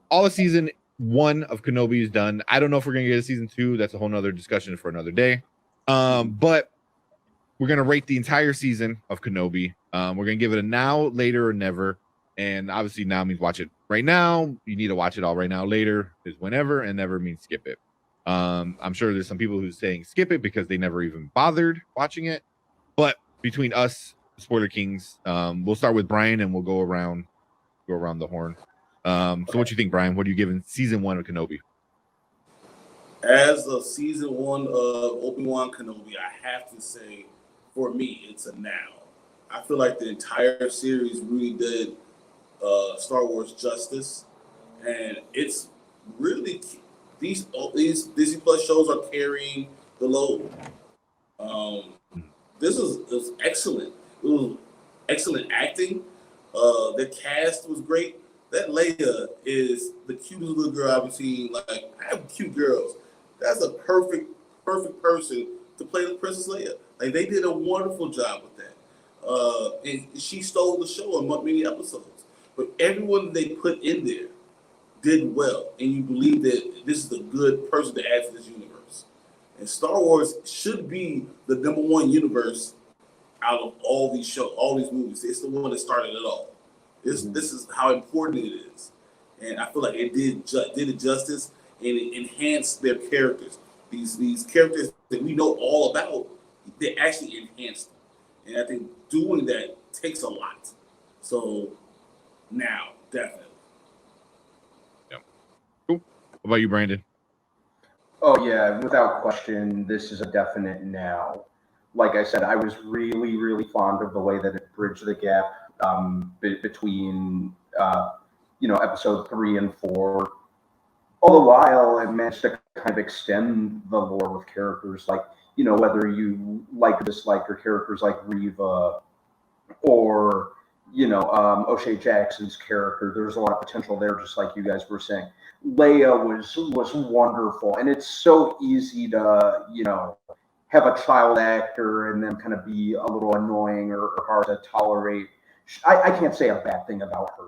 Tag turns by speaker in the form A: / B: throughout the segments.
A: all of season 1 of Kenobi is done. I don't know if we're gonna get a season 2. That's a whole nother discussion for another day. But we're gonna rate the entire season of Kenobi. We're gonna give it a now, later, or never. And obviously, now means watch it right now. You need to watch it all right now. Later is whenever, and never means skip it. I'm sure there's some people who's saying skip it because they never even bothered watching it. But between us, Spoiler Kings, we'll start with Brian and we'll go around the horn. So what you think, Brian? What are you giving season 1 of Kenobi?
B: As of season 1 of Obi-Wan Kenobi, I have to say, for me, it's a now. I feel like the entire series really did Star Wars justice, and it's really these Disney Plus shows are carrying the load. This was excellent. It was excellent acting. The cast was great. That Leia is the cutest little girl I've ever seen. Like, I have cute girls. That's a perfect person to play the Princess Leia. Like, they did a wonderful job with that. And she stole the show in many episodes. But everyone they put in there did well, and you believe that this is a good person to add to this universe. And Star Wars should be the number one universe out of all these shows, all these movies. It's the one that started it all. This is how important it is, and I feel like it did it justice, and it enhanced their characters. These characters that we know all about, they actually enhanced them, and I think doing that takes a lot. So now, definitely.
A: Yeah. Cool. What about you, Brandon?
C: Oh yeah, without question, this is a definite now. Like I said, I was really fond of the way that it bridged the gap between episode 3 and 4. All the while, it managed to kind of extend the lore with characters like, whether you like or dislike your characters like Reva or O'Shea Jackson's character. There's a lot of potential there, just like you guys were saying. Leia was wonderful, and it's so easy to have a child actor and then kind of be a little annoying or hard to tolerate. I can't say a bad thing about her.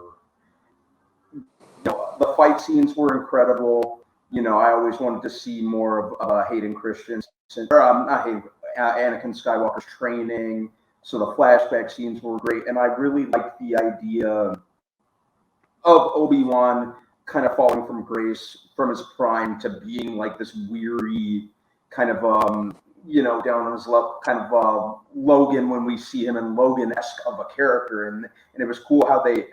C: The fight scenes were incredible. I always wanted to see more of Hayden Christensen, or not Hayden, Anakin Skywalker's training. So the flashback scenes were great, and I really liked the idea of Obi-Wan kind of falling from grace from his prime to being like this weary kind of down on his level, kind of Logan when we see him in Logan-esque of a character, and it was cool how the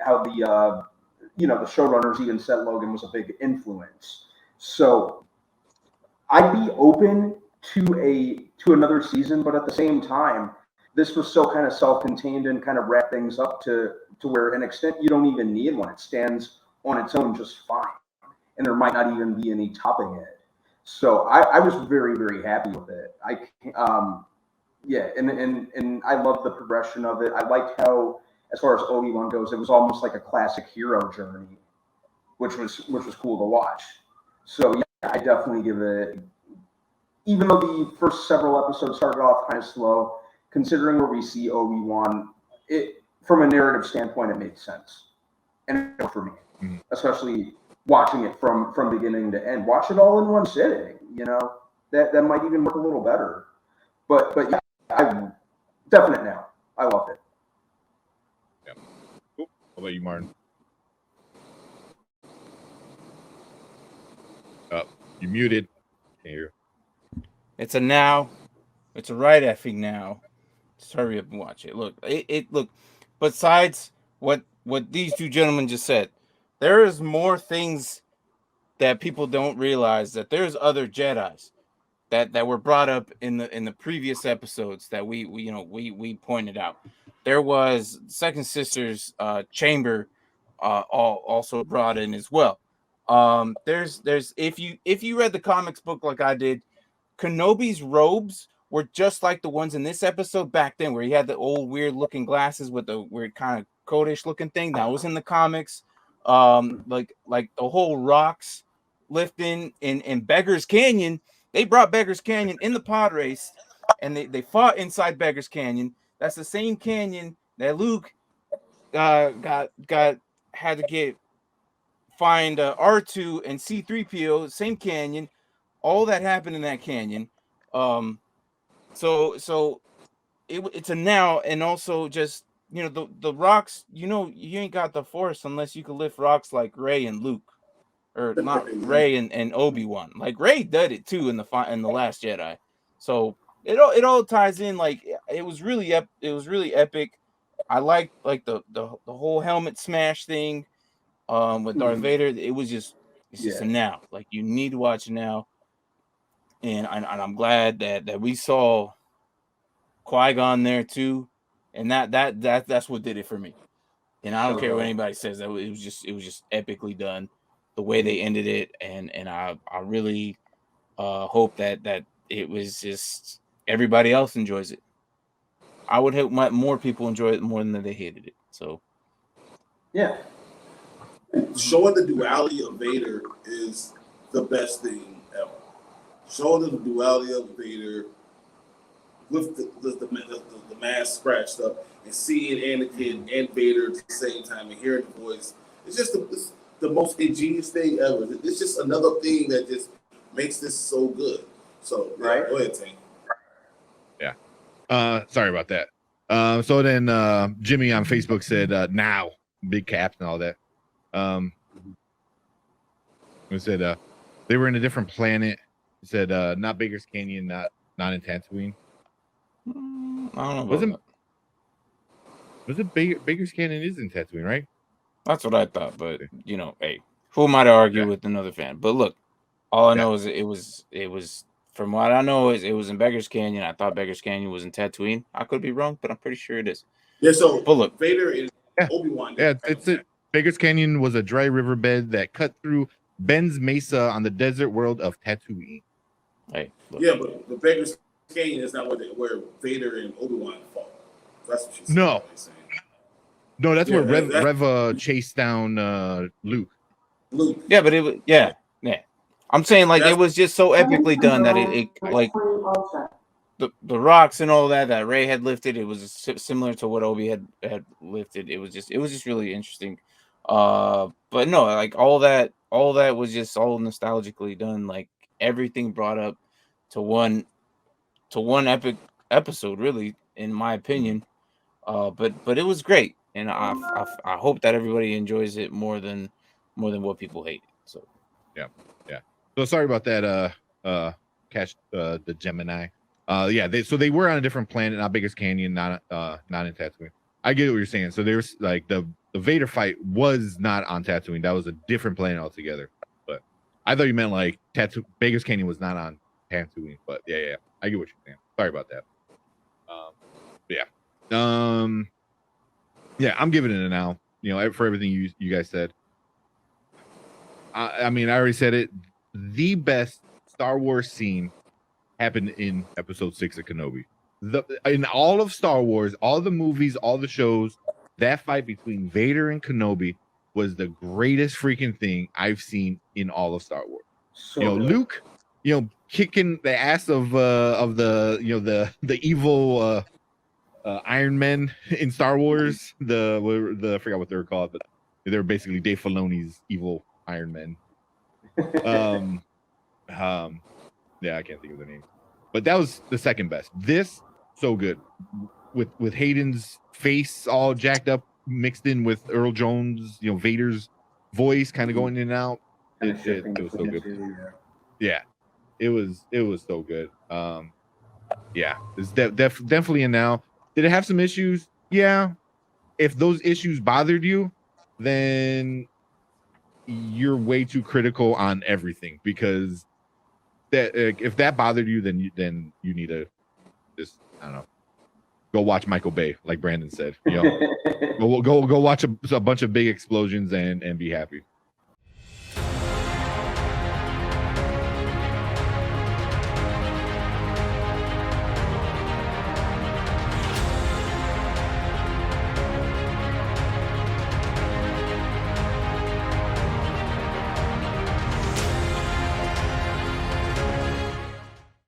C: showrunners even said Logan was a big influence. So I'd be open to another season, but at the same time, this was so kind of self-contained and kind of wrapped things up to where, an extent, you don't even need one. It stands on its own just fine, and there might not even be any topping it. So I was very happy with it. And I love the progression of it. I liked how, as far as Obi-Wan goes, it was almost like a classic hero journey, which was cool to watch. So yeah, I definitely give it. Even though the first several episodes started off kind of slow, considering where we see Obi-Wan, it from a narrative standpoint, it made sense, and for me, especially watching it from beginning to end. Watch it all in one sitting. That might even work a little better. But yeah, I'm definite now. I loved it.
A: Yeah. Cool. What about you, Martin? You muted. Here.
D: It's a now. It's a right effing now. Just hurry up and watch it. Look, look. Besides what these two gentlemen just said, there is more things that people don't realize, that there's other Jedis that were brought up in the previous episodes that we pointed out. There was Second Sister's chamber also brought in as well. There's if you read the comics book like I did, Kenobi's robes were just like the ones in this episode back then, where he had the old weird looking glasses with the weird kind of codish looking thing that was in the comics. Like the whole rocks lifting in Beggar's Canyon. They brought Beggar's Canyon in the pod race, and they fought inside Beggar's Canyon. That's the same canyon that Luke had to get find R2 and C-3PO, same canyon. All that happened in that canyon. So it's a now, and also just the rocks. You ain't got the Force unless you can lift rocks like Rey and Luke, or not Rey and Obi-Wan. Like Rey did it too in the Last Jedi. So it all ties in. Like it was really epic. I liked like the whole helmet smash thing with Darth Vader. It's just a now. Like you need to watch it now. And I'm glad that we saw Qui-Gon there too, and that's what did it for me. And I don't care what anybody says. That it was just epically done, the way they ended it, and I really hope that it was just everybody else enjoys it. I would hope more people enjoy it more than they hated it. So
C: yeah,
B: showing the duality of Vader is the best thing ever. Showing the duality of Vader with the mask scratched up and seeing Anakin and Vader at the same time and hearing the voice, it's just the most ingenious thing ever. It's just another thing that just makes this so good. So
C: right.
B: Go ahead, Tank.
A: Yeah. Sorry about that. So then Jimmy on Facebook said now, big caps and all that. He said they were in a different planet. He said not Baker's Canyon, not in Tatooine.
D: I don't know about that.
A: Was it Baker's Canyon is in Tatooine, right?
D: That's what I thought, but hey, who am I to argue with another fan? But look, all I know is it was from what I know is it was in Beggar's Canyon. I thought Beggar's Canyon was in Tatooine. I could be wrong, but I'm pretty sure it is.
B: Yeah, so
D: but look,
B: Vader is Obi-Wan.
A: Yeah, it's it. Beggar's Canyon was a dry riverbed that cut through Ben's Mesa on the desert world of Tatooine.
D: Hey, look.
B: Yeah, but the Beggar's Canyon is not where Vader and Obi-Wan fought. That's what she's saying.
A: No, that's where Reva chased down Luke.
D: Yeah, but it was yeah. I'm saying like it was just so epically done that it like the rocks and all that Rey had lifted. It was similar to what Obi had lifted. It was just really interesting. But no, like all that was just all nostalgically done. Like everything brought up to one epic episode, really, in my opinion. But it was great, and I hope that everybody enjoys it more than what people hate. So
A: yeah. So sorry about that. Catch the Gemini. They were on a different planet, not Biggest Canyon, not in Tatooine. I get what you're saying. So there's like the Vader fight was not on Tatooine. That was a different planet altogether. But I thought you meant like Biggest Canyon was not on Tatooine. But yeah, I get what you're saying. Sorry about that. I'm giving it a now. For everything you guys said. I mean, I already said it. The best Star Wars scene happened in Episode 6 of Kenobi. In all of Star Wars, all the movies, all the shows, that fight between Vader and Kenobi was the greatest freaking thing I've seen in all of Star Wars.
C: So
A: Luke, kicking the ass of the evil Iron Men in Star Wars. I forgot what they were called, but they were basically Dave Filoni's evil Iron Men. I can't think of the name, but that was the second best. This so good with Hayden's face all jacked up, mixed in with Earl Jones, Vader's voice kind of going in and out. It was so good. Yeah, it was so good. It's definitely a now. Did it have some issues? Yeah. If those issues bothered you, then you're way too critical on everything, because that if that bothered you, then you need to just, I don't know, go watch Michael Bay, like Brandon said. Go watch a bunch of big explosions and be happy.